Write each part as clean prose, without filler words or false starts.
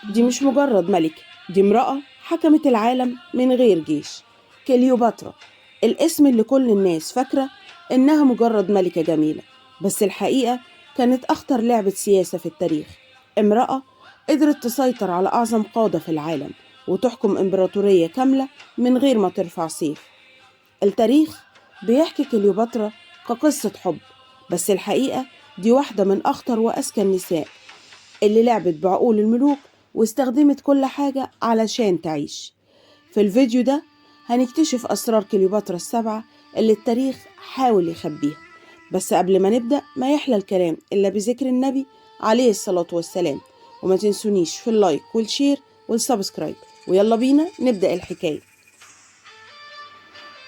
دي مش مجرد ملكة، دي امرأة حكمت العالم من غير جيش. كليوباترا، الاسم اللي كل الناس فاكرة إنها مجرد ملكة جميلة، بس الحقيقة كانت أخطر لعبة سياسة في التاريخ. امرأة قدرت تسيطر على أعظم قادة في العالم وتحكم إمبراطورية كاملة من غير ما ترفع سيف. التاريخ بيحكي كليوباترا كقصة حب، بس الحقيقة دي واحدة من أخطر وأذكى النساء اللي لعبت بعقول الملوك واستخدمت كل حاجة علشان تعيش. في الفيديو ده هنكتشف أسرار كليوباترا السبعة اللي التاريخ حاول يخبيها. بس قبل ما نبدأ ما يحلى الكلام إلا بذكر النبي عليه الصلاة والسلام، وما تنسونيش في اللايك والشير والسبسكرايب. ويلا بينا نبدأ الحكاية.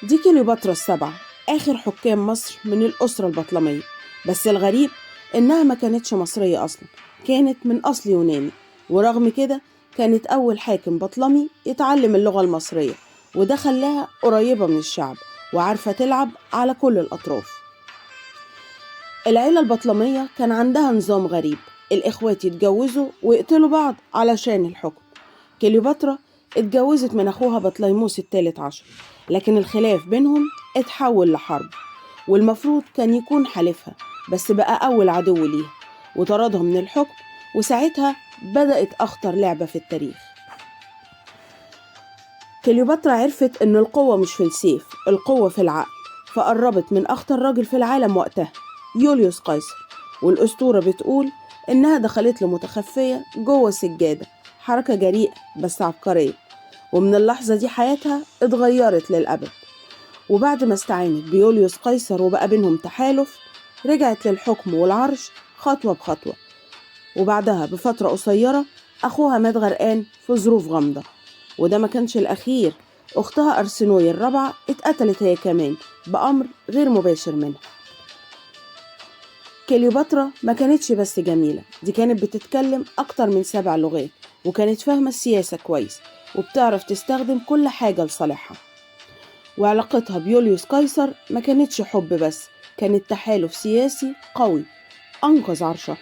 دي كليوباترا السبعة، آخر حكام مصر من الأسرة البطلمية. بس الغريب إنها ما كانتش مصرية أصلا، كانت من أصل يوناني، ورغم كده كانت أول حاكم بطلمي يتعلم اللغة المصرية، وده خلاها قريبة من الشعب وعارفة تلعب على كل الأطراف. العيلة البطلمية كان عندها نظام غريب، الإخوات يتجوزوا ويقتلوا بعض علشان الحكم. كليوباترا اتجوزت من أخوها بطليموس الثالث عشر، لكن الخلاف بينهم اتحول لحرب، والمفروض كان يكون حليفها، بس بقى أول عدو ليها وطردها من الحكم. وساعتها بدأت أخطر لعبة في التاريخ. كليوباترا عرفت إن القوة مش في السيف، القوة في العقل، فقربت من أخطر راجل في العالم وقتها، يوليوس قيصر. والأسطورة بتقول إنها دخلت له متخفية جوه سجادة، حركة جريئة بس عبقرية، ومن اللحظة دي حياتها اتغيرت للأبد. وبعد ما استعانت بيوليوس قيصر وبقى بينهم تحالف، رجعت للحكم والعرش خطوة بخطوة. وبعدها بفترة قصيرة أخوها مات غرقان في ظروف غامضة، وده ما كانش الأخير. أختها أرسنوية الرابعة اتقتلت هي كمان بأمر غير مباشر منها. كليوباترا ما كانتش بس جميلة، دي كانت بتتكلم أكتر من 7 لغات، وكانت فاهمة السياسة كويس، وبتعرف تستخدم كل حاجة لصالحها. وعلاقتها بيوليوس قيصر ما كانتش حب بس، كانت تحالف سياسي قوي أنقذ عرشها.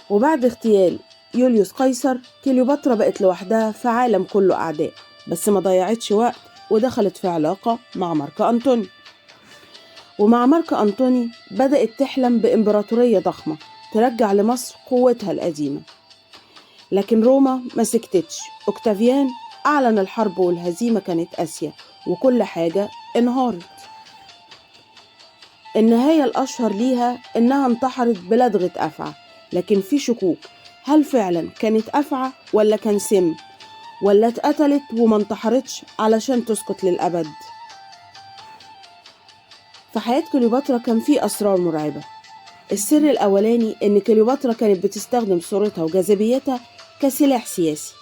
وبعد اغتيال يوليوس قيصر، كليوباترا بقت لوحدها في عالم كله أعداء، بس ما ضيعتش وقت ودخلت في علاقة مع مارك أنطوني. ومع مارك أنطوني بدأت تحلم بإمبراطورية ضخمة ترجع لمصر قوتها القديمة. لكن روما ما سكتتش، أوكتافيان أعلن الحرب والهزيمة كانت قاسية وكل حاجة انهارت. النهاية الأشهر ليها إنها انتحرت بلدغة أفعى، لكن في شكوك، هل فعلا كانت أفعى ولا كان سم، ولا اتقتلت وما انتحرتش علشان تسكت للأبد؟ في حياة كليوباترا كان في أسرار مرعبة. السر الأولاني إن كليوباترا كانت بتستخدم صورتها وجاذبيتها كسلاح سياسي،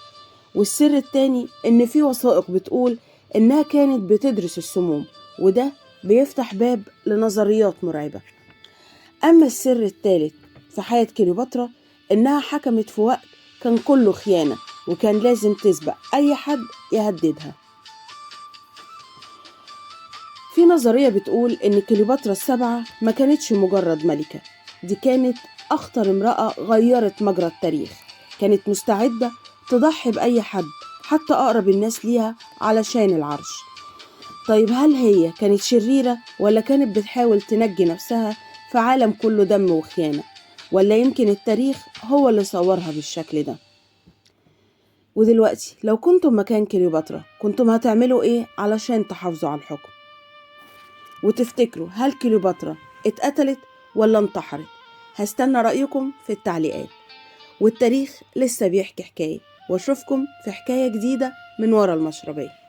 والسر التاني إن في وثائق بتقول إنها كانت بتدرس السموم، وده بيفتح باب لنظريات مرعبة. أما السر الثالث في حياة كليوباترا إنها حكمت في وقت كان كله خيانة، وكان لازم تسبق أي حد يهددها. في نظرية بتقول إن كليوباترا السبعة ما كانتش مجرد ملكة، دي كانت أخطر امرأة غيرت مجرى التاريخ، كانت مستعدة تضحي بأي حد حتى أقرب الناس ليها علشان العرش. طيب هل هي كانت شريرة ولا كانت بتحاول تنجي نفسها في عالم كله دم وخيانة، ولا يمكن التاريخ هو اللي صورها بالشكل ده؟ ودلوقتي لو كنتم مكان كليوباترا كنتم هتعملوا ايه علشان تحافظوا على الحكم؟ وتفتكروا هل كليوباترا اتقتلت ولا انتحرت؟ هستنى رأيكم في التعليقات. والتاريخ لسه بيحكي حكاية، واشوفكم في حكاية جديدة من ورا المشربية.